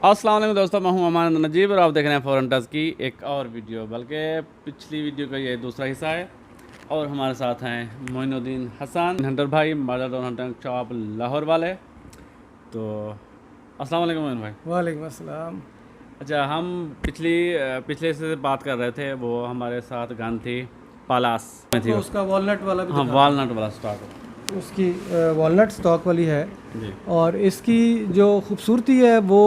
अस्सलाम वालेकुम दोस्तों, मैं हूं अमान नजीब और आप देख रहे हैं फॉरेन टच की एक और वीडियो। बल्कि पिछली वीडियो का ये दूसरा हिस्सा है और हमारे साथ हैं मोइनुद्दीन हसन हंटर भाई, मदर हंटर शॉप लाहौर वाले। तो अस्सलाम वालेकुम मोइन भाई। वालेकुम अस्सलाम। अच्छा, हम पिछले से बात कर रहे थे, वो हमारे साथ गन थी पालास में थी। तो उसका वॉलनट वाला भी हाँ, दिखा वालनट वाला स्टॉक उसकी वॉलनट स्टॉक वाली है। जी। और इसकी जो खूबसूरती है वो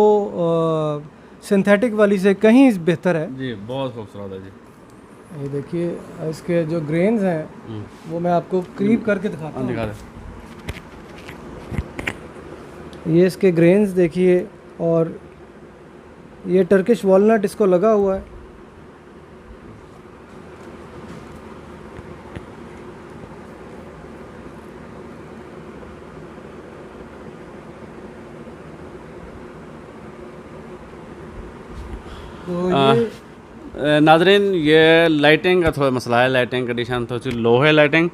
सिंथेटिक वाली से कहीं बेहतर है। जी, बहुत खूबसूरत है जी। ये देखिए, इसके जो ग्रेन्स हैं वो मैं आपको करीब करके दिखाता हूँ। दिखा दे। ये इसके ग्रेन्स देखिए, और ये टर्किश वॉलनट इसको लगा हुआ है। तो ये नाजरीन, ये लाइटिंग का थोड़ा मसला है, लाइटिंग कंडीशन थोड़ी सी लो है लाइटिंग,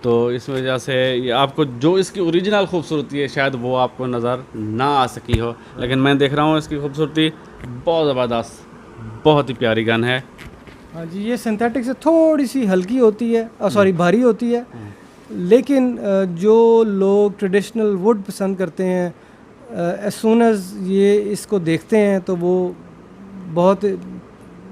तो इस वजह से ये आपको जो इसकी ओरिजिनल खूबसूरती है शायद वो आपको नज़र ना आ सकी हो, लेकिन मैं देख रहा हूँ इसकी खूबसूरती बहुत ज़बरदस्त, बहुत ही प्यारी गन है। हाँ जी, ये सिंथेटिक से थोड़ी सी हल्की होती है, सॉरी भारी होती है। लेकिन जो लोग ट्रेडिशनल वुड पसंद करते हैं, एज सून एज ये इसको देखते हैं तो वो बहुत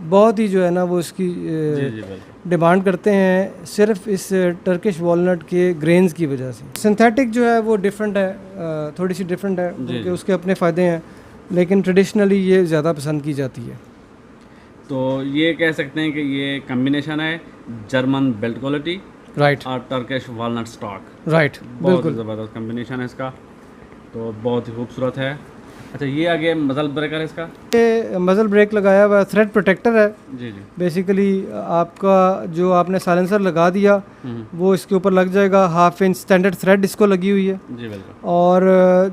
बहुत ही जो है ना वो इसकी जी जी बिल्कुल। डिमांड करते हैं, सिर्फ इस टर्किश वॉलनट के ग्रेन्स की वजह से। सिंथेटिक जो है वो डिफरेंट है, थोड़ी सी डिफरेंट है क्योंकि उसके अपने फ़ायदे हैं, लेकिन ट्रेडिशनली ये ज़्यादा पसंद की जाती है। तो ये कह सकते हैं कि ये कम्बिनेशन है जर्मन बेल्ट क्वालिटी राइट और टर्किश वॉलनट स्टॉक। राइट, बहुत ही बिल्कुल। ज़बरदस्त कम्बिनेशन है इसका, तो बहुत ही खूबसूरत है। अच्छा, ये आगे मजल ब्रेकर है इसका। ये मजल ब्रेक लगाया हुआ थ्रेड प्रोटेक्टर है। जी जी। बेसिकली आपका जो आपने साइलेंसर लगा दिया वो इसके ऊपर लग जाएगा। 1/2 इंच स्टैंडर्ड थ्रेड इसको लगी हुई है। जी बिल्कुल। और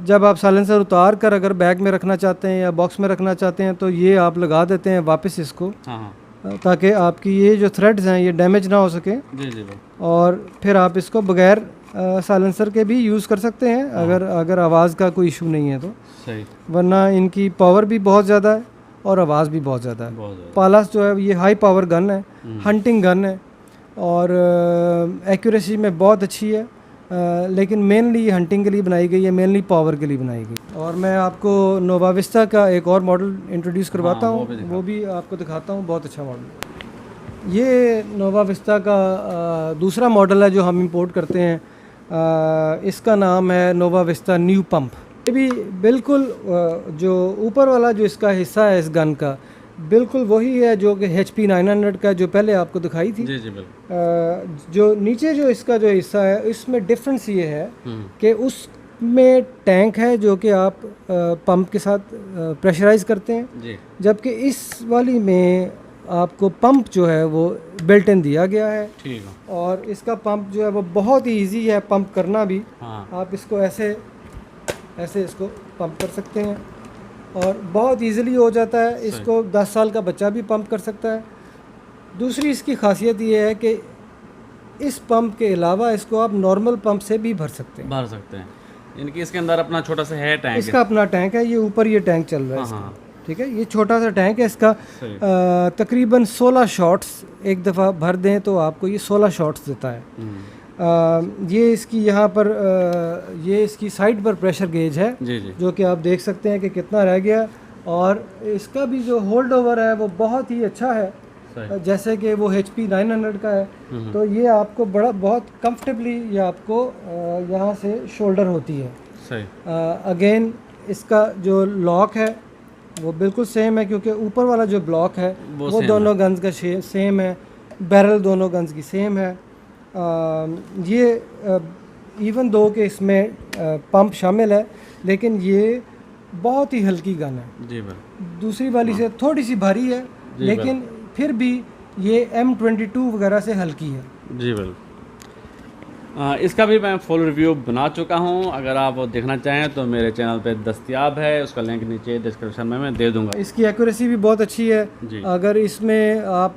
जब आप साइलेंसर उतार कर अगर बैग में रखना चाहते हैं या बॉक्स में रखना चाहते हैं तो ये आप लगा देते हैं वापस इसको, हाँ हाँ। ताकि आपकी ये जो थ्रेड्स हैं ये डैमेज ना हो सके। जी जी बिल्कुल। और फिर आप इसको बगैर साइलेंसर के भी यूज़ कर सकते हैं अगर आवाज़ का कोई इशू नहीं है तो। सही। वरना इनकी पावर भी बहुत ज़्यादा है और आवाज़ भी बहुत ज़्यादा है। पालास जो है ये हाई पावर गन है, हंटिंग गन है और एक्यूरेसी में बहुत अच्छी है। लेकिन मेनली ये हंटिंग के लिए बनाई गई है, मेनली पावर के लिए बनाई गई। और मैं आपको नोवा विस्टा का एक और मॉडल इंट्रोड्यूस करवाता हूँ, वो भी आपको दिखाता हूँ। बहुत अच्छा मॉडल। ये नोवा विस्टा का दूसरा मॉडल है जो हम इंपोर्ट करते हैं। इसका नाम है नोवा विस्टा न्यू पंप। ये भी बिल्कुल जो ऊपर वाला जो इसका हिस्सा है इस गन का बिल्कुल वही है जो कि HP 900 का जो पहले आपको दिखाई थी। जी जी बिल्कुल। जो नीचे जो इसका जो हिस्सा है इसमें डिफरेंस ये है कि उसमें टैंक है जो कि आप पंप के साथ प्रेशराइज करते हैं जी। जबकि इस वाली में आपको पंप जो है वो बिल्ट इन दिया गया है। ठीक है। और इसका पंप जो है वो बहुत ही इजी है पंप करना भी। हाँ। आप इसको ऐसे ऐसे इसको पंप कर सकते हैं और बहुत इजीली हो जाता है। इसको 10 साल का बच्चा भी पंप कर सकता है। दूसरी इसकी खासियत ये है कि इस पंप के अलावा इसको आप नॉर्मल पंप से भी भर सकते हैं। इनकी इसके अंदर अपना छोटा सा है टैंक। इसका अपना टैंक है, ये ऊपर ये टैंक चल रहा है इसका। ठीक है, ये छोटा सा टैंक है इसका। तकरीबन 16 शॉट्स एक दफ़ा भर दें तो आपको ये 16 शॉट्स देता है। ये इसकी यहाँ पर ये इसकी साइड पर प्रेशर गेज है। जी जी। जो कि आप देख सकते हैं कि कितना रह गया। और इसका भी जो होल्ड ओवर है वो बहुत ही अच्छा है, जैसे कि वो HP 900 का है। तो ये आपको बहुत कंफर्टेबली ये आपको यहाँ से शोल्डर होती है। सही। अगेन इसका जो लॉक है वो बिल्कुल सेम है क्योंकि ऊपर वाला जो ब्लॉक है वो दोनों गन्स का सेम है। बैरल दोनों गन्स की सेम है। ये इवन दो कि इसमें पंप शामिल है लेकिन ये बहुत ही हल्की गन है। जी बिल्कुल। दूसरी वाली से थोड़ी सी भारी है लेकिन फिर भी ये M22 वगैरह से हल्की है। जी बिल्कुल। इसका भी मैं फुल रिव्यू बना चुका हूँ, अगर आप देखना चाहें तो मेरे चैनल पे दस्तयाब है, उसका लिंक नीचे डिस्क्रिप्शन में मैं दे दूँगा। इसकी एक्यूरेसी भी बहुत अच्छी है। अगर इसमें आप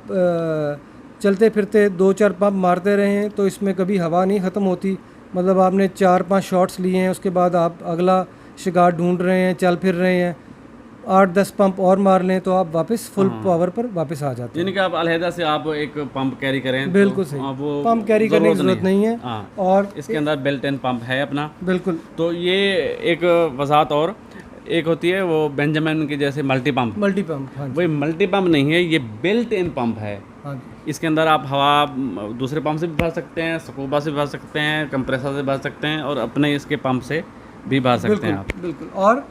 चलते फिरते 2-4 पंप मारते रहें तो इसमें कभी हवा नहीं ख़त्म होती। मतलब आपने 4-5 शॉट्स लिए हैं उसके बाद आप अगला शिकार ढूंढ रहे हैं, चल फिर रहे हैं 8-10 पंप और मार लें तो आप वापस फुल पावर पर वापस आ जाते हैं। यानी कि आप अलहदा से आप एक पंप कैरी करें बिल्कुल तो सही, वो पंप कैरी करने की ज़रूरत नहीं है। हाँ, और इसके अंदर बिल्ट इन पंप है अपना। बिल्कुल तो ये एक वजाहत और एक होती है वो बेंजामिन की जैसे मल्टी पंप, मल्टी पंप, हाँ जी, वही मल्टी पंप नहीं है, ये बिल्ट इन पंप है। हाँ जी, इसके अंदर आप हवा दूसरे पंप से भी भर सकते हैं, स्कूबा से भर सकते हैं, कंप्रेसर से भर सकते हैं और अपने इसके पंप से भी भर सकते हैं आप। बिल्कुल। और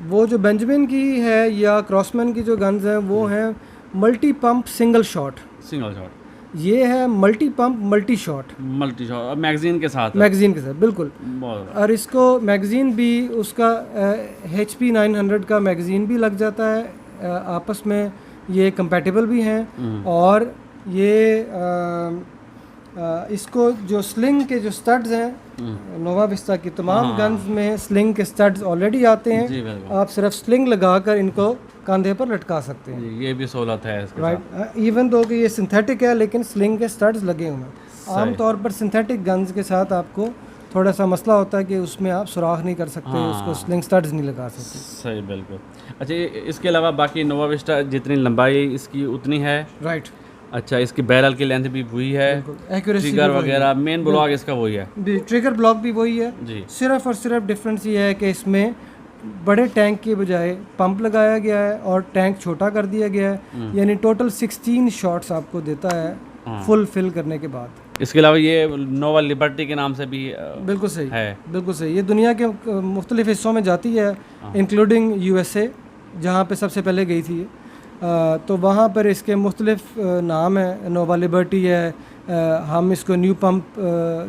वो जो बेंजामिन की है या क्रॉसमैन की जो गन्स हैं वो हैं multi pump single shot. Single shot, ये है multi pump multi shot, multi shot और मैगजीन के साथ। मैगजीन के साथ, बिल्कुल। बहुत और इसको मैगजीन भी उसका HP 900 का मैगजीन भी लग जाता है, आपस में ये कंपैटिबल भी हैं। और ये इसको जो स्लिंग के जो स्टड्स हैं नोवा विस्टा की तमाम गन्स में स्लिंग के स्टड्स ऑलरेडी आते हैं। जी बिल्कुल, आप सिर्फ स्लिंग लगाकर इनको कंधे पर लटका सकते हैं, ये भी सहूलत है इसके साथ। राइट। इवन दो कि ये सिंथेटिक है लेकिन स्लिंग के स्टड्स लगे हुए हैं। आमतौर पर सिंथेटिक गन्स के साथ आपको थोड़ा सा मसला होता है कि उसमें आप सुराख नहीं कर सकते, उसको स्लिंग स्टड्स नहीं लगा सकते। सही, बिल्कुल। अच्छा, इसके अलावा बाकी नोवा विस्टा जितनी लंबाई इसकी उतनी है, राइट। अच्छा, इसकी बैरल की लेंथ भी वही है, एक्यूरेसी ट्रिगर वगैरह मेन ब्लॉक इसका वही है, ट्रिगर ब्लॉक भी वही है जी। सिर्फ और सिर्फ डिफरेंस ये है कि इसमें बड़े टैंक के बजाय पंप लगाया गया है और टैंक छोटा कर दिया गया है, यानी टोटल 16 शॉट्स आपको देता है फुल फिल करने के बाद। इसके अलावा ये नोवा लिबर्टी के नाम से भी बिल्कुल सही है, बिल्कुल सही। ये दुनिया के मुख्तलिफ हिस्सों में जाती है, इंक्लूडिंग USA जहाँ पे सबसे पहले गई थी। तो वहाँ पर इसके मुख्तलिफ नाम है, नोवा लिबर्टी है, हम इसको न्यू पंप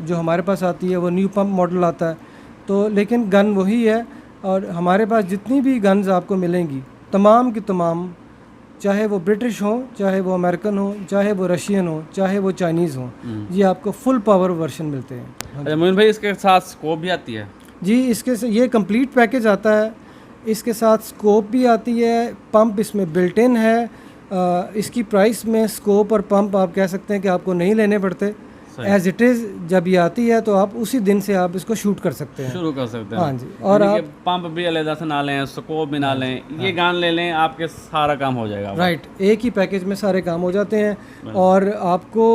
जो हमारे पास आती है वो न्यू पंप मॉडल आता है। तो लेकिन गन वही है। और हमारे पास जितनी भी गन्स आपको मिलेंगी तमाम की तमाम, चाहे वो ब्रिटिश हो, चाहे वो अमेरिकन हो, चाहे वो रशियन हो, चाहे वो चाइनीज़ हो, ये आपको फुल पावर वर्जन मिलते हैं। अच्छा मोइन भाई, इसके साथ स्कोप भी आती है? जी, इसके से ये कंप्लीट पैकेज आता है। इसके साथ स्कोप भी आती है, पंप इसमें बिल्ट इन है। इसकी प्राइस में स्कोप और पंप आप कह सकते हैं कि आपको नहीं लेने पड़ते, एज इट इज़ जब ये आती है तो आप उसी दिन से आप इसको शूट कर सकते हैं, शुरू कर सकते हैं। हाँ जी। और आप पंप भी अलग से ना लें, स्कोप भी ना लें, ये गन ले लें, आपके सारा काम हो जाएगा। राइट, एक ही पैकेज में सारे काम हो जाते हैं और आपको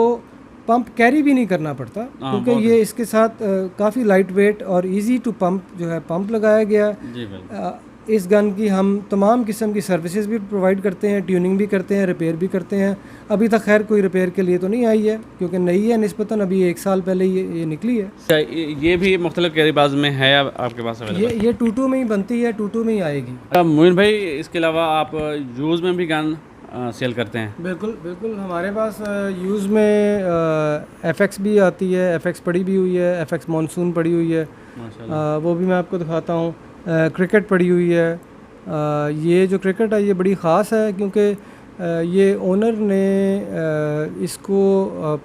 पंप कैरी भी नहीं करना पड़ता, क्योंकि ये इसके साथ काफ़ी लाइट वेट और इजी टू पंप जो है पंप लगाया गया है। जी बिल्कुल। इस गन की हम तमाम किस्म की सर्विसेज भी प्रोवाइड करते हैं, ट्यूनिंग भी करते हैं, रिपेयर भी करते हैं। अभी तक खैर कोई रिपेयर के लिए तो नहीं आई है क्योंकि नई है निस्बतन, अभी 1 साल पहले ये निकली है। ये भी मुख्तलिफ कैरीबाज में है आपके पास अवेलेबल? ये 22 में ही बनती है, 22 में ही आएगी। मोइन भाई, इसके अलावा आप यूज़ में भी गन सेल करते हैं? बिल्कुल बिल्कुल, हमारे पास यूज़ में FX भी आती है, FX पड़ी भी हुई है, FX मॉनसून पड़ी हुई है, वो भी मैं आपको दिखाता हूँ। क्रिकेट पड़ी हुई है। ये जो क्रिकेट है ये बड़ी ख़ास है क्योंकि ये ओनर ने इसको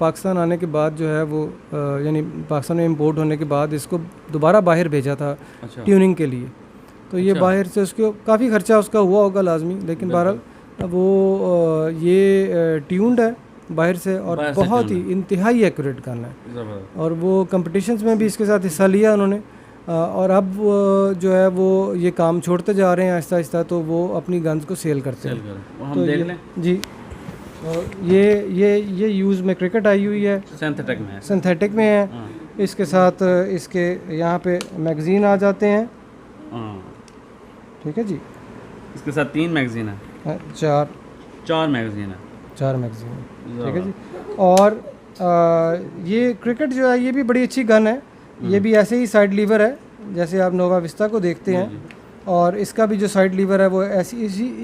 पाकिस्तान आने के बाद जो है वो यानी पाकिस्तान में इंपोर्ट होने के बाद इसको दोबारा बाहर भेजा था ट्यूनिंग के लिए। तो ये बाहर से उसको काफ़ी ख़र्चा उसका हुआ होगा लाजमी, लेकिन बहरहाल वो ये ट्यून्ड है बाहर से और बहुत ही इंतहाई एक्यूरेट गन है। और वो कंपटिशन्स में भी इसके साथ हिस्सा लिया उन्होंने, और अब जो है वो ये काम छोड़ते जा रहे हैं आहिस्ता आहिस्ता, तो वो अपनी गन्स को सेल करते हैं। हम देख लें जी। और ये यूज़ में क्रिकेट आई हुई है, सिंथेटिक में है। इसके साथ इसके यहाँ पे मैगज़ीन आ जाते हैं, ठीक है जी। इसके साथ 3 मैगज़ीन है, 4 मैगज़ीन है, 4 मैगज़ीन, ठीक है जी। और ये क्रिकेट जो है ये भी बड़ी अच्छी गन है। ये भी ऐसे ही साइड लीवर है जैसे आप नोवा विस्टा को देखते हैं, और इसका भी जो साइड लीवर है वो ऐसी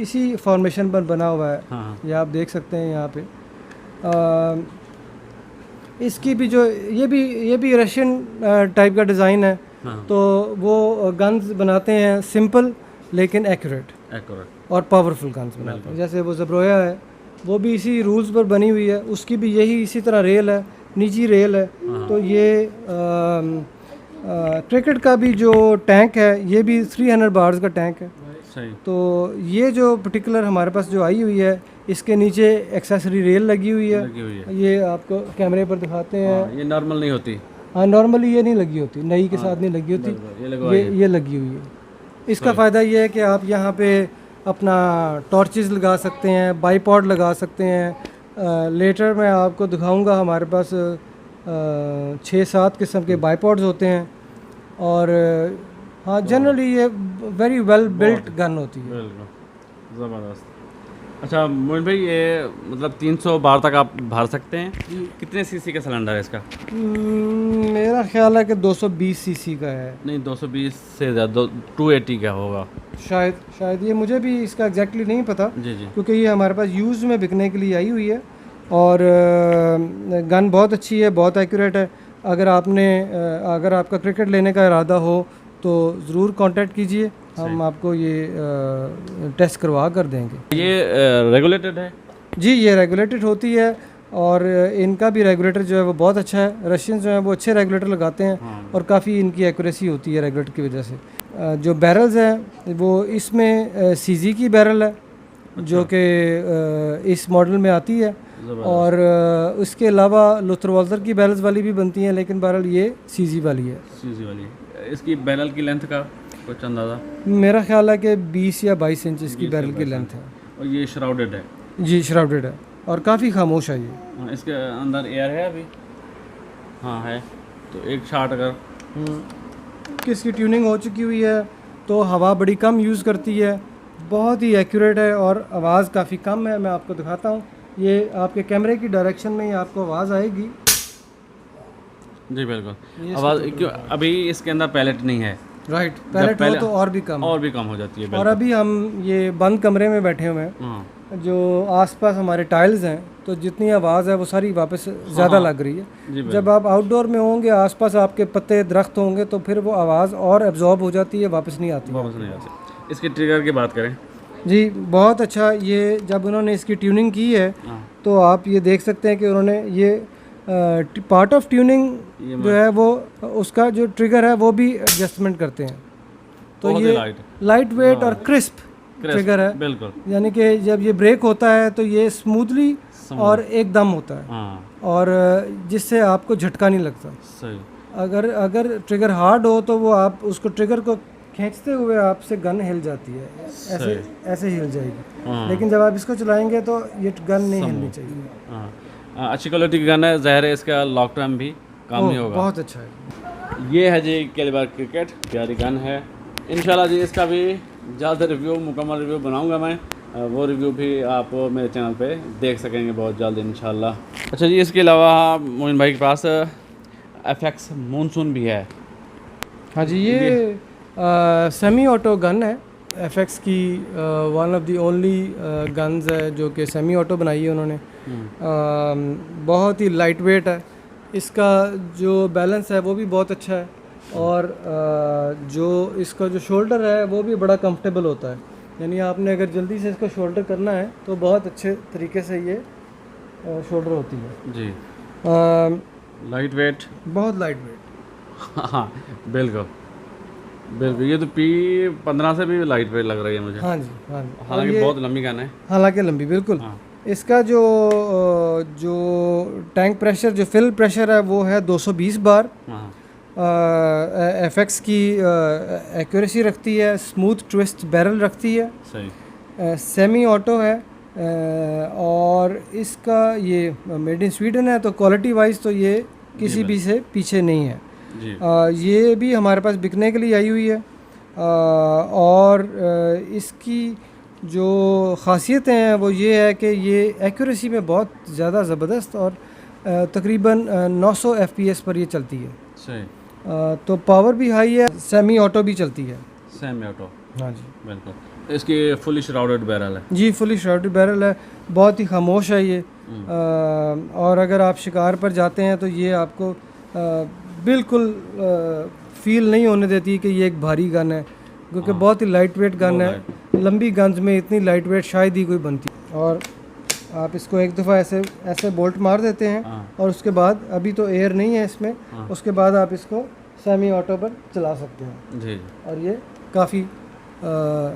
इसी फॉर्मेशन पर बना हुआ है। ये आप देख सकते हैं यहाँ पे। इसकी भी जो ये भी रशियन टाइप का डिज़ाइन है। तो वो गन्स बनाते हैं सिंपल लेकिन एक्यूरेट और पावरफुल गन्स बनाते हैं। जैसे वो ज़ब्रोया है वो भी इसी रूल्स पर बनी हुई है, उसकी भी यही इसी तरह रेल है, निजी रेल है। तो ये क्रिकेट का भी जो टैंक है ये भी 300 बार्स का टैंक है। सही। तो ये जो पर्टिकुलर हमारे पास जो आई हुई है इसके नीचे एक्सेसरी रेल लगी हुई है। ये आपको कैमरे पर दिखाते हैं। ये नॉर्मल नहीं होती? हाँ, नॉर्मली ये नहीं लगी होती, नई के साथ नहीं लगी होती, ये लगी हुई है। इसका फ़ायदा ये है कि आप यहाँ पे अपना टॉर्चेस लगा सकते हैं, बाईपॉड लगा सकते हैं। लेटर मैं आपको दिखाऊंगा, हमारे पास 6-7 किस्म के बाईपॉड्स होते हैं। और हाँ, जनरली ये वेरी वेल बिल्ट गन होती है। बिल्कुल ज़बरदस्त। अच्छा मोइन भाई, ये मतलब 300 बार तक आप भर सकते हैं। कितने सीसी का सिलेंडर है इसका? मेरा ख्याल है कि 220 सीसी का है। नहीं, 220 से ज़्यादा 280 का होगा शायद ये मुझे भी इसका एग्जैक्टली नहीं पता, जी जी। क्योंकि ये हमारे पास यूज़ में बिकने के लिए आई हुई है। और गन बहुत अच्छी है, बहुत एक्यूरेट है। अगर आपका क्रिकेट लेने का इरादा हो तो ज़रूर कांटेक्ट कीजिए, हम आपको ये टेस्ट करवा कर देंगे। ये रेगुलेटेड है? जी, ये रेगुलेटेड होती है, और इनका भी रेगुलेटर जो है वो बहुत अच्छा है। रशियन जो है वो अच्छे रेगुलेटर लगाते हैं और काफ़ी इनकी एक्यूरेसी होती है रेगुलेटर की वजह से। जो बैरल्स हैं वो इसमें सीजी की बैरल है, जो कि इस मॉडल में आती है। और उसके अलावा लुथरवाल्जर की बैरल्स वाली भी बनती हैं, लेकिन बैरल ये सीजी वाली है। सीजी वाली। इसकी बैरल की लेंथ का कुछ अंदाज़ा? मेरा ख्याल है कि 20 या 22 इंच इसकी बैरल की लेंथ है। और ये श्राउडेड है? जी, श्राउडेड है और काफ़ी खामोश है ये। हाँ, इसके अंदर एयर है अभी? हाँ है। तो एक शाट अगर इसकी ट्यूनिंग हो चुकी हुई है तो हवा बड़ी कम यूज़ करती है, बहुत ही एक्यूरेट है और आवाज़ काफ़ी कम है। मैं आपको दिखाता हूँ, ये आपके कैमरे की डायरेक्शन में ही आपको आवाज़ आएगी। जी बिल्कुल, आवाज़ क्यों? अभी इसके अंदर पैलेट नहीं है। राइट, पैलेट हो तो और भी कम हो जाती है। और अभी हम ये बंद कमरे में बैठे हुए हैं, जो आसपास हमारे टाइल्स हैं, तो जितनी आवाज़ है वो सारी वापस ज़्यादा लग रही है। जब आप आउटडोर में होंगे, आसपास आपके पत्ते दरख्त होंगे, तो फिर वो आवाज़ और एब्जॉर्ब हो जाती है, वापस नहीं आती। इसके ट्रिगर की बात करें जी, बहुत अच्छा। ये जब उन्होंने इसकी ट्यूनिंग की है तो आप ये देख सकते हैं कि उन्होंने ये पार्ट ऑफ ट्यूनिंग जो है वो उसका जो ट्रिगर है वो भी एडजस्टमेंट करते हैं। तो ये लाइट वेट और क्रिस्प ट्रिगर है, बिल्कुल। यानी कि जब ये ब्रेक होता है तो ये स्मूथली और एकदम होता है, और जिससे आपको झटका नहीं लगता। सही। अगर ट्रिगर हार्ड हो तो वो आप उसको ट्रिगर को खींचते हुए आपसे गन हिल जाती है, ऐसे हिल जाएगी। लेकिन जब आप इसको चलाएंगे तो ये गन नहीं हिलनी चाहिए। अच्छी क्वालिटी की गन है, ज़ाहिर है इसका लॉन्ग टर्म भी काम नहीं होगा। बहुत अच्छा है। ये है जी कैलिबर क्रिकेट, प्यारी गन है। इंशाल्लाह जी इसका भी ज़्यादा रिव्यू, मुकम्मल रिव्यू बनाऊंगा मैं, वो रिव्यू भी आप मेरे चैनल पे देख सकेंगे बहुत जल्द इंशाल्लाह। अच्छा जी, इसके अलावा मोइन भाई के पास FX मानसून भी है। हाँ जी, ये सेमी ऑटो गन है, FX की one of the only guns है जो कि सेमी ऑटो बनाई है उन्होंने। बहुत ही लाइट वेट है, इसका जो बैलेंस है वो भी बहुत अच्छा है, और जो इसका जो शोल्डर है वो भी बड़ा कंफर्टेबल होता है। यानी आपने अगर जल्दी से इसको शोल्डर करना है तो बहुत अच्छे तरीके से ये शोल्डर होती है जी। लाइट वेट, बहुत लाइट वेट। हाँ बिल्कुल बिल्कुल, ये तो P15 से भी लाइट वेट लग रही है मुझे। हाँ जी, हाँ जी। हालांकि बहुत लंबी गन है। हालांकि लंबी, बिल्कुल। इसका जो टैंक प्रेशर, जो फिल प्रेशर है वो है 220 बार। FX की एक्यूरेसी रखती है, स्मूथ ट्विस्ट बैरल रखती है, सही। सेमी ऑटो है, और इसका ये मेड इन स्वीडन है, तो क्वालिटी वाइज तो ये किसी भी से पीछे नहीं है जी। ये भी हमारे पास बिकने के लिए आई हुई है, और इसकी जो ख़ासियतें हैं वो ये है कि ये एक्यूरेसी में बहुत ज़्यादा ज़बरदस्त, और तकरीबन 900 FPS पर ये चलती है, सही। तो पावर भी हाई है, सेमी ऑटो भी चलती है। सेमी ऑटो, हाँ जी बिल्कुल। इसकी फुली श्राउडेड बैरल है जी, फुली श्राउडेड बैरल है, बहुत ही खामोश है ये। और अगर आप शिकार पर जाते हैं तो ये आपको बिल्कुल फील नहीं होने देती कि ये एक भारी गन है, क्योंकि बहुत ही लाइट वेट गन है। लंबी गन्स में इतनी लाइट वेट शायद ही कोई बनती। और आप इसको एक दफ़ा ऐसे बोल्ट मार देते हैं, और उसके बाद, अभी तो एयर नहीं है इसमें, उसके बाद आप इसको सेमी ऑटो पर चला सकते हैं जी, और ये काफ़ी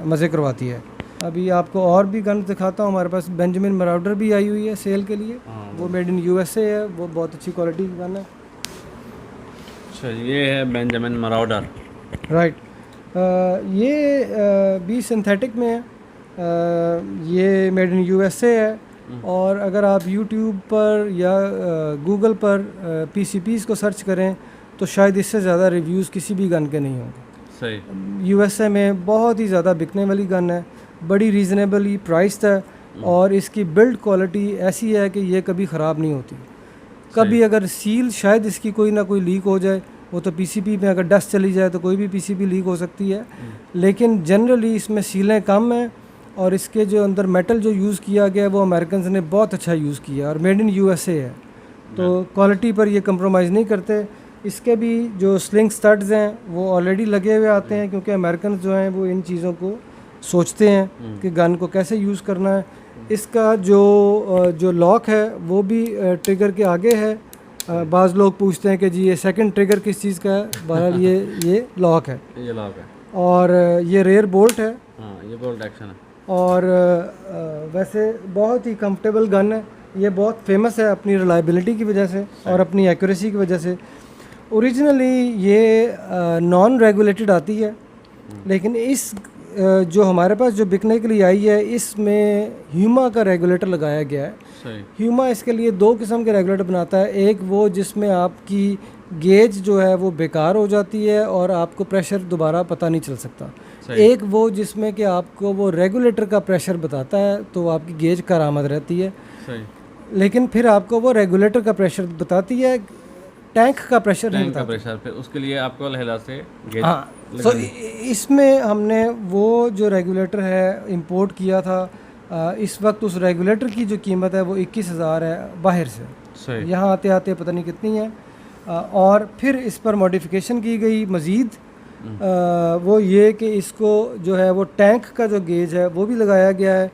मज़े करवाती है। अभी आपको और भी गन दिखाता हूँ, हमारे पास बेंजामिन मराउडर भी आई हुई है सेल के लिए, वो मेड इन USA है, वो बहुत अच्छी क्वालिटी की गन है। अच्छा, ये है बेंजामिन मराउडर, राइट। ये भी सिंथेटिक में है, ये मेड इन यूएसए है। और अगर आप यूट्यूब पर या गूगल पर पीसीपीज़ को सर्च करें तो शायद इससे ज़्यादा रिव्यूज़ किसी भी गन के नहीं होंगे। सही। यूएसए में बहुत ही ज़्यादा बिकने वाली गन है, बड़ी रीज़नेबली प्राइस्ड है, और इसकी बिल्ड क्वालिटी ऐसी है कि ये कभी ख़राब नहीं होती। कभी अगर सील शायद इसकी कोई ना कोई लीक हो जाए, वो तो पीसीपी में अगर डस्ट चली जाए तो कोई भी पीसीपी लीक हो सकती है, लेकिन जनरली इसमें सीलें कम हैं, और इसके जो अंदर मेटल जो यूज़ किया गया है वो अमेरिकन ने बहुत अच्छा यूज़ किया और मेड इन यूएसए है, तो क्वालिटी पर ये कंप्रोमाइज़ नहीं करते। इसके भी जो स्लिंग स्टड्स हैं वो ऑलरेडी लगे हुए आते हैं, क्योंकि अमेरिकन जो हैं वो इन चीज़ों को सोचते हैं कि गन को कैसे यूज़ करना है। इसका जो लॉक है वो भी ट्रिगर के आगे है। बाज़ लोग पूछते हैं कि जी ये सेकंड ट्रिगर किस चीज़ का है, बहरहाल ये लॉक है, ये लॉक है, और ये रेयर बोल्ट है। हाँ ये बोल्ट एक्शन है। और वैसे बहुत ही कंफर्टेबल गन है, ये बहुत फेमस है अपनी रिलायबिलिटी की वजह से और अपनी एक्यूरेसी की वजह से। ओरिजिनली ये नॉन रेगुलेटेड आती है, लेकिन इस जो हमारे पास जो बिकने के लिए आई है इसमें ह्यूमा का रेगुलेटर लगाया गया है। सही। ह्यूमा इसके लिए दो किस्म के रेगुलेटर बनाता है, एक वो जिसमें आपकी गेज जो है वो बेकार हो जाती है और आपको प्रेशर दोबारा पता नहीं चल सकता, एक वो जिसमें कि आपको वो रेगुलेटर का प्रेशर बताता है, तो आपकी गेज करामद रहती है। सही। लेकिन फिर आपको वो रेगुलेटर का प्रेशर बताती है, टैंक का प्रेशर नहीं बताती। प्रेशर पे उसके लिए आपको अलहदा से गेज। हाँ, तो इसमें हमने वो जो रेगुलेटर है इंपोर्ट किया था। इस वक्त उस रेगुलेटर की जो कीमत है वो 21,000 है बाहर से, यहाँ आते आते पता नहीं कितनी है। और फिर इस पर मॉडिफिकेशन की गई मज़ीद, वो ये कि इसको जो है वो टैंक का जो गेज है वो भी लगाया गया है।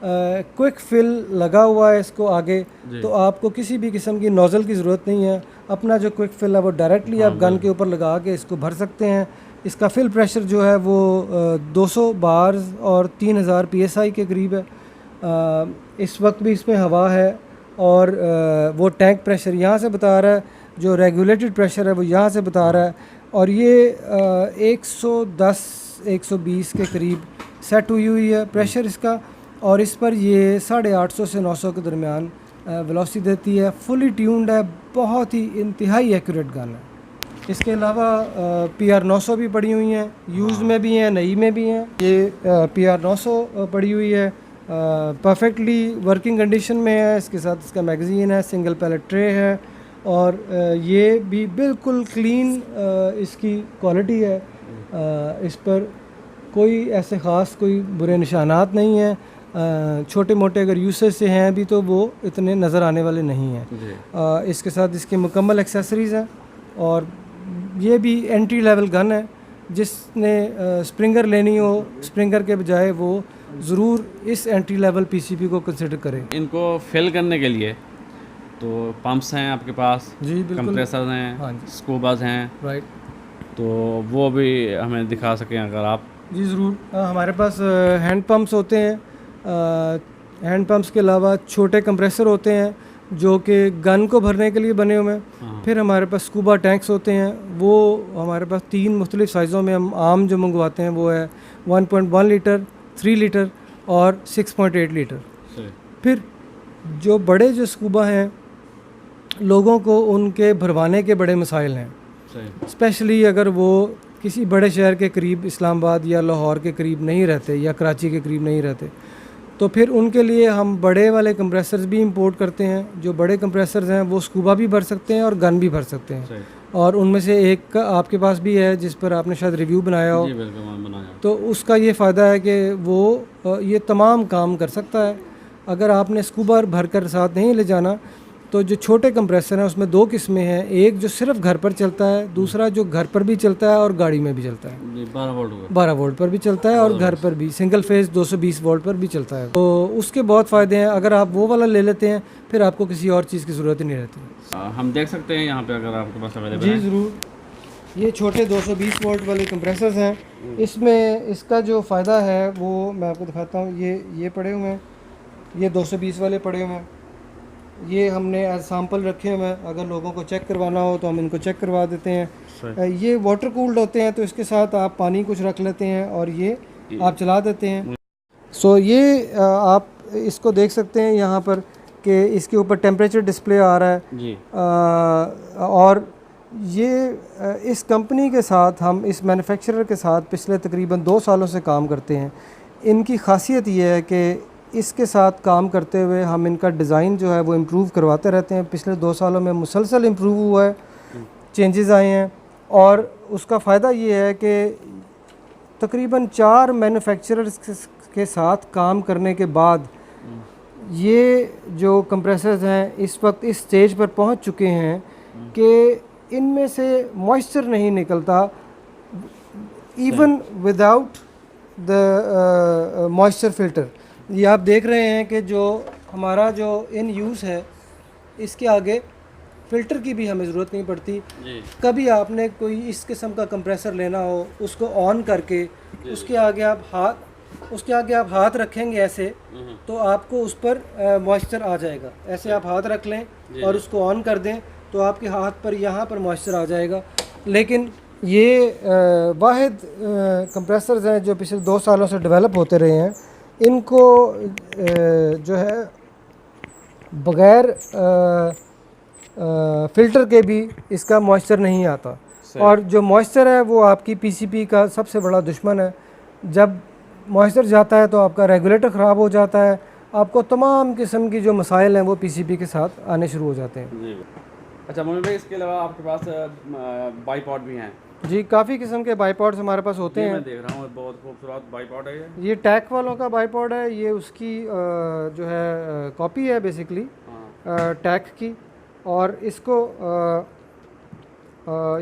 क्विक फिल लगा हुआ है इसको आगे, तो आपको किसी भी किस्म की नोज़ल की ज़रूरत नहीं है, अपना जो क्विक फिल है वो डायरेक्टली आप गन के ऊपर लगा के इसको भर सकते हैं। इसका फिल प्रेशर जो है वो 200 बार्स और 3000 PSI के करीब है। इस वक्त भी इसमें हवा है, और वो टैंक प्रेशर यहाँ से बता रहा है, जो रेगुलेटेड प्रेशर है वो यहाँ से बता रहा है, और ये 110-120 के करीब सेट हुई है प्रेशर इसका, और इस पर ये 850 से 900 के दरमियान वेलोसिटी देती है। फुली ट्यून्ड है, बहुत ही इंतहाई एक्यूरेट गन है। इसके अलावा PR900 भी पड़ी हुई हैं, यूज़ में भी हैं, नई में भी हैं। ये PR900 पड़ी हुई है, परफेक्टली वर्किंग कंडीशन में है। इसके साथ इसका मैगज़ीन है, सिंगल पैलेट ट्रे है, और ये भी बिल्कुल क्लीन इसकी क्वालिटी है। इस पर कोई ऐसे ख़ास कोई बुरे निशानात नहीं हैं। छोटे मोटे अगर यूसेज से हैं भी तो वो इतने नज़र आने वाले नहीं हैं। इसके साथ इसके मुकम्मल एक्सेसरीज़ हैं, और ये भी एंट्री लेवल गन है। जिसने स्प्रिंगर लेनी हो, स्प्रिंगर के बजाय वो ज़रूर इस एंट्री लेवल पीसीपी को कंसिडर करें। इनको फिल करने के लिए तो पंप्स हैं आपके पास, जी बिल्कुल, कंप्रेसर्स हैं, हाँ स्कूबाज हैं, राइट, तो वो भी हमें दिखा सकें अगर आप। जी ज़रूर। हमारे पास हैंड पंप्स होते हैं, हैंड पंप्स के अलावा छोटे कंप्रेसर होते हैं जो कि गन को भरने के लिए बने हुए हैं। फिर हमारे पास स्कूबा टैंक्स होते हैं, वो हमारे पास 3 मुख्तलिफ़ साइज़ों में हम आम जो मंगवाते हैं वो है 1.1 लीटर, 3 लीटर और 6.8 लीटर। फिर जो बड़े जो स्कूबा हैं, लोगों को उनके भरवाने के बड़े मसाइल हैं, स्पेशली अगर वो किसी बड़े शहर के करीब, इस्लामाबाद या लाहौर के करीब नहीं रहते या कराची के करीब नहीं रहते, तो फिर उनके लिए हम बड़े वाले कंप्रेसर्स भी इंपोर्ट करते हैं। जो बड़े कंप्रेसर्स हैं वो स्कूबा भी भर सकते हैं और गन भी भर सकते हैं, और उनमें से एक का आपके पास भी है जिस पर आपने शायद रिव्यू बनाया हो। तो उसका ये फ़ायदा है कि वो ये तमाम काम कर सकता है। अगर आपने स्कूबा भर कर साथ नहीं ले जाना, तो जो छोटे कंप्रेसर हैं उसमें 2 किस्में हैं, एक जो सिर्फ घर पर चलता है, दूसरा जो घर पर भी चलता है और गाड़ी में भी चलता है। 12 वोल्ट पर भी चलता है और घर पर भी सिंगल फेज 220 वोल्ट पर भी चलता है। तो उसके बहुत फ़ायदे हैं। अगर आप वो वाला ले लेते हैं फिर आपको किसी और चीज़ की ज़रूरत ही नहीं रहती। हम देख सकते हैं यहाँ पे अगर आपके पास अवेलेबल जी ज़रूर। ये छोटे 220 वोल्ट वाले कंप्रेसर्स हैं। इसमें इसका जो फ़ायदा है वो मैं आपको दिखाता हूँ। ये पड़े हुए हैं, ये 220 वाले पड़े हुए हैं। ये हमने एज सैम्पल रखे हुए हैं, अगर लोगों को चेक करवाना हो तो हम इनको चेक करवा देते हैं। ये वाटर कूल्ड होते हैं, तो इसके साथ आप पानी कुछ रख लेते हैं और ये आप चला देते हैं। सो ये आप इसको देख सकते हैं यहाँ पर कि इसके ऊपर टेम्परेचर डिस्प्ले आ रहा है जी। और ये इस कंपनी के साथ, हम इस मैन्युफैक्चरर के साथ पिछले तकरीबन 2 सालों से काम करते हैं। इनकी खासियत ये है कि इसके साथ काम करते हुए हम इनका डिज़ाइन जो है वो इम्प्रूव करवाते रहते हैं। पिछले 2 सालों में मुसलसल इम्प्रूव हुआ है, चेंजेस आए हैं, और उसका फ़ायदा ये है कि तकरीबन 4 मैन्युफैक्चरर्स के साथ काम करने के बाद ये जो कंप्रेसर्स हैं इस वक्त इस स्टेज पर पहुंच चुके हैं कि इनमें से मॉइस्चर नहीं निकलता, even without the moisture filter. ये आप देख रहे हैं कि जो हमारा जो इन यूज़ है, इसके आगे फ़िल्टर की भी हमें ज़रूरत नहीं पड़ती। कभी आपने कोई इस किस्म का कंप्रेसर लेना हो, उसको ऑन करके उसके आगे आप हाथ रखेंगे ऐसे, तो आपको उस पर मॉइस्चर आ जाएगा। ऐसे आप हाथ रख लें और उसको ऑन कर दें तो आपके हाथ पर यहाँ पर मॉइस्चर आ जाएगा। लेकिन ये वाहिद कंप्रेसर्स हैं जो पिछले 2 सालों से डेवलप होते रहे हैं। इनको जो है बग़ैर फ़िल्टर के भी इसका मॉइस्चर नहीं आता, और जो मॉइस्चर है वो आपकी पीसीबी का सबसे बड़ा दुश्मन है। जब मॉइस्चर जाता है तो आपका रेगुलेटर ख़राब हो जाता है, आपको तमाम किस्म की जो मसाइल हैं वो पीसीबी के साथ आने शुरू हो जाते हैं। जी। अच्छा मोमिन भाई, इसके अलावा आपके पास बाईपॉड भी हैं? जी, काफ़ी किस्म के बाईपॉड्स हमारे पास होते हैं। मैं देख रहा हूँ बहुत खूबसूरत बाईपॉड है ये टैक वालों का बाईपॉड है। ये उसकी जो है कॉपी है बेसिकली टैक की, और इसको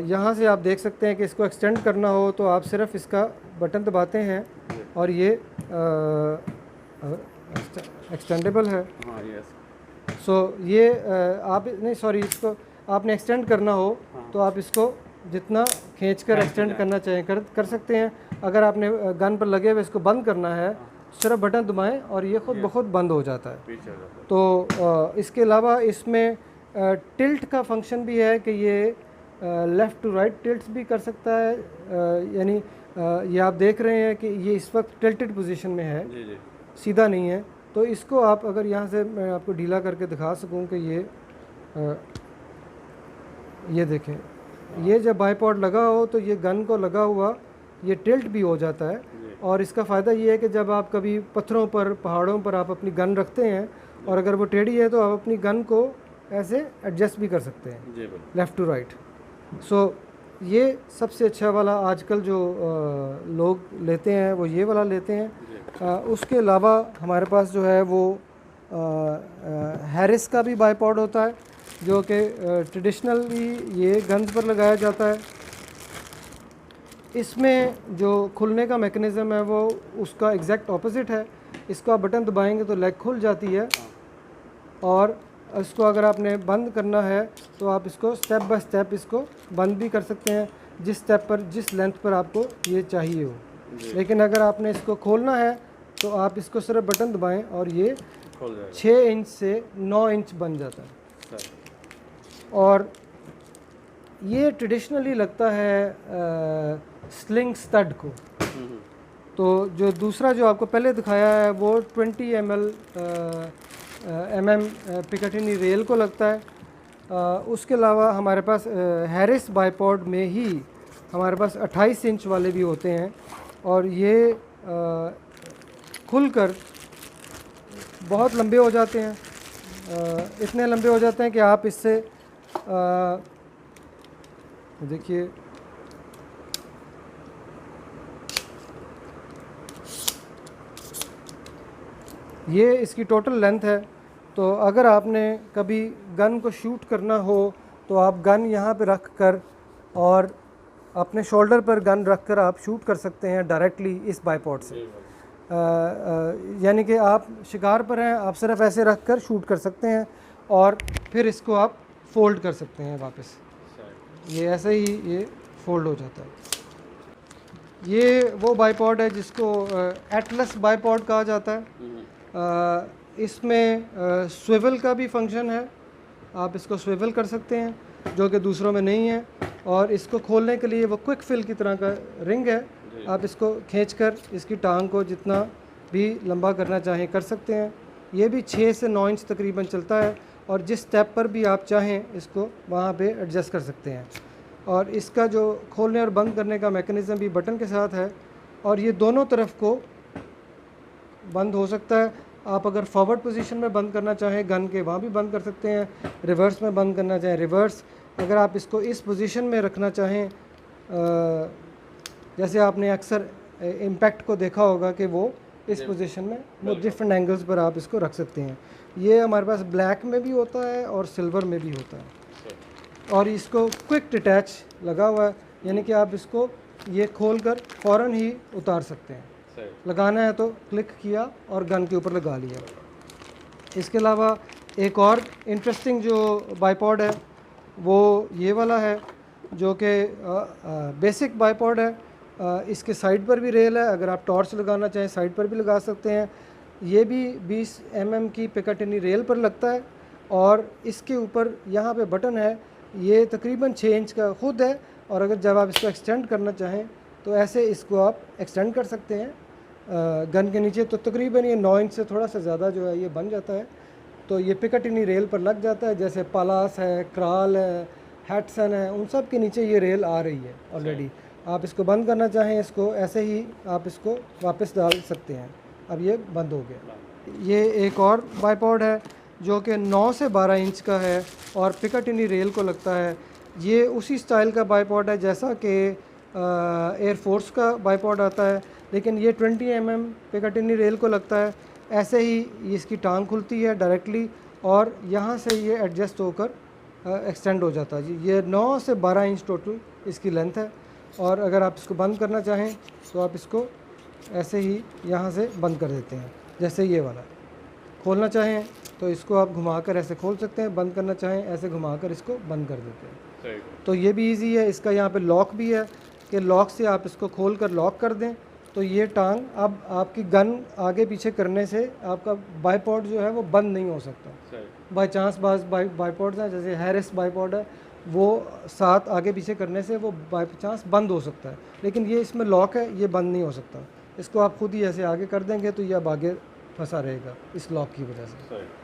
यहाँ से आप देख सकते हैं कि इसको एक्सटेंड करना हो तो आप सिर्फ इसका बटन दबाते हैं और ये एक्सटेंडेबल है। सो ये आप नहीं, सॉरी, इसको आपने एक्सटेंड करना हो तो आप इसको जितना खींचकर एक्सटेंड करना चाहें कर सकते हैं। अगर आपने गन पर लगे हुए इसको बंद करना है, सिर्फ बटन दबाएं और ये खुद ब खुद बंद हो जाता है। तो इसके अलावा इसमें टिल्ट का फंक्शन भी है कि ये लेफ़्ट टू राइट टिल्ट भी कर सकता है। यानी ये आप देख रहे हैं कि ये इस वक्त टिल्टेड पोजीशन में है, सीधा नहीं है। तो इसको आप अगर यहाँ से मैं आपको ढीला करके दिखा सकूँ कि ये देखें, ये जब बाईपॉड लगा हो तो ये गन को लगा हुआ ये टिल्ट भी हो जाता है। और इसका फ़ायदा ये है कि जब आप कभी पत्थरों पर, पहाड़ों पर आप अपनी गन रखते हैं और अगर वो टेढ़ी है तो आप अपनी गन को ऐसे एडजस्ट भी कर सकते हैं लेफ़्ट टू राइट। सो ये सबसे अच्छा वाला आजकल जो लोग लेते हैं वो ये वाला लेते हैं। उसके अलावा हमारे पास जो है वो हैरिस का भी बाईपॉड होता है, जो कि ट्रेडिशनली ये गन्स पर लगाया जाता है। इसमें जो खुलने का मैकेनिज़्म है वो उसका एग्जैक्ट ऑपोजिट है। इसको आप बटन दबाएंगे तो लेग खुल जाती है, और इसको अगर आपने बंद करना है तो आप इसको स्टेप बाय स्टेप इसको बंद भी कर सकते हैं, जिस स्टेप पर, जिस लेंथ पर आपको ये चाहिए हो। लेकिन अगर आपने इसको खोलना है तो आप इसको सिर्फ बटन दबाएं और ये 6 इंच से 9 इंच बन जाता है। और ये ट्रेडिशनली लगता है स्लिंग स्टड को। तो जो दूसरा जो आपको पहले दिखाया है वो 20 mm पिकेटिनी रेल को लगता है। उसके अलावा हमारे पास हैरिस बाईपॉड में ही हमारे पास 28 इंच वाले भी होते हैं, और ये खुलकर बहुत लंबे हो जाते हैं। इतने लंबे हो जाते हैं कि आप इससे देखिए ये इसकी टोटल लेंथ है। तो अगर आपने कभी गन को शूट करना हो तो आप गन यहाँ पे रख कर और अपने शोल्डर पर गन रख कर आप शूट कर सकते हैं डायरेक्टली इस बाईपॉड से। यानी कि आप शिकार पर हैं, आप सिर्फ ऐसे रख कर शूट कर सकते हैं और फिर इसको आप फोल्ड कर सकते हैं वापस। ये ऐसे ही ये फोल्ड हो जाता है। ये वो बाईपॉड है जिसको एटलस बाईपॉड कहा जाता है। इसमें स्विvel का भी फंक्शन है, आप इसको स्विvel कर सकते हैं जो कि दूसरों में नहीं है। और इसको खोलने के लिए वो क्विक फिल की तरह का रिंग है, आप इसको खींचकर इसकी टांग को जितना भी लंबा करना चाहें कर सकते हैं। ये भी 6 से 9 इंच तकरीबन चलता है और जिस स्टेप पर भी आप चाहें इसको वहाँ पे एडजस्ट कर सकते हैं। और इसका जो खोलने और बंद करने का मैकेनिज़्म भी बटन के साथ है और ये दोनों तरफ को बंद हो सकता है। आप अगर फॉरवर्ड पोजीशन में बंद करना चाहें गन के वहाँ भी बंद कर सकते हैं, रिवर्स में बंद करना चाहें रिवर्स। अगर आप इसको इस पोजीशन में रखना चाहें, जैसे आपने अक्सर इम्पैक्ट को देखा होगा कि वो इस पोजीशन में वो डिफरेंट एंगल्स पर आप इसको रख सकते हैं। ये हमारे पास ब्लैक में भी होता है और सिल्वर में भी होता है। और इसको क्विक डिटैच लगा हुआ है, यानी कि आप इसको ये खोलकर फ़ौरन ही उतार सकते हैं। लगाना है तो क्लिक किया और गन के ऊपर लगा लिया। इसके अलावा एक और इंटरेस्टिंग जो बाइपॉड है वो ये वाला है जो कि बेसिक बाइपॉड है। इसके साइड पर भी रेल है, अगर आप टॉर्च लगाना चाहें साइड पर भी लगा सकते हैं। ये भी 20 mm की पिकाटिनी रेल पर लगता है और इसके ऊपर यहाँ पे बटन है, ये तकरीबन 6 इंच का ख़ुद है। और अगर जब आप इसको एक्सटेंड करना चाहें तो ऐसे इसको आप एक्सटेंड कर सकते हैं गन के नीचे, तो तकरीबन ये 9 इंच से थोड़ा सा ज़्यादा जो है ये बन जाता है। तो ये पिकाटिनी रेल पर लग जाता है, जैसे पलास है, क्राल है, हैटसन है, उन सब के नीचे ये रेल आ रही है ऑलरेडी। आप इसको बंद करना चाहें इसको ऐसे ही आप इसको वापस डाल सकते हैं। अब ये बंद हो गया। ये एक और बाइपॉड है जो कि 9 से 12 इंच का है और पिकाटिनी रेल को लगता है। ये उसी स्टाइल का बाइपॉड है जैसा कि एयरफोर्स का बाइपॉड आता है, लेकिन ये 20 mm पिकाटिनी रेल को लगता है। ऐसे ही इसकी टांग खुलती है डायरेक्टली और यहाँ से ये एडजस्ट होकर एक्सटेंड हो जाता है। जी, ये 9 से 12 इंच टोटल इसकी लेंथ है। और अगर आप इसको बंद करना चाहें तो आप इसको ऐसे ही यहाँ से बंद कर देते हैं, जैसे ये वाला। खोलना चाहें तो इसको आप घुमाकर ऐसे खोल सकते हैं, बंद करना चाहें ऐसे घुमाकर इसको बंद कर देते हैं। तो ये भी इजी है। इसका यहाँ पे लॉक भी है कि लॉक से आप इसको खोल कर लॉक कर दें तो ये टांग अब आपकी गन आगे पीछे करने से आपका बाइपॉड जो है वो बंद नहीं हो सकता। बाई चांस बाइपॉड्स हैं जैसे हैरिस बाइपॉड है, वो साथ आगे पीछे करने से वो बाई चांस बंद हो सकता है, लेकिन ये इसमें लॉक है, ये बंद नहीं हो सकता। इसको आप खुद ही ऐसे आगे कर देंगे तो ये अब आगे फंसा रहेगा इस लॉक की वजह से।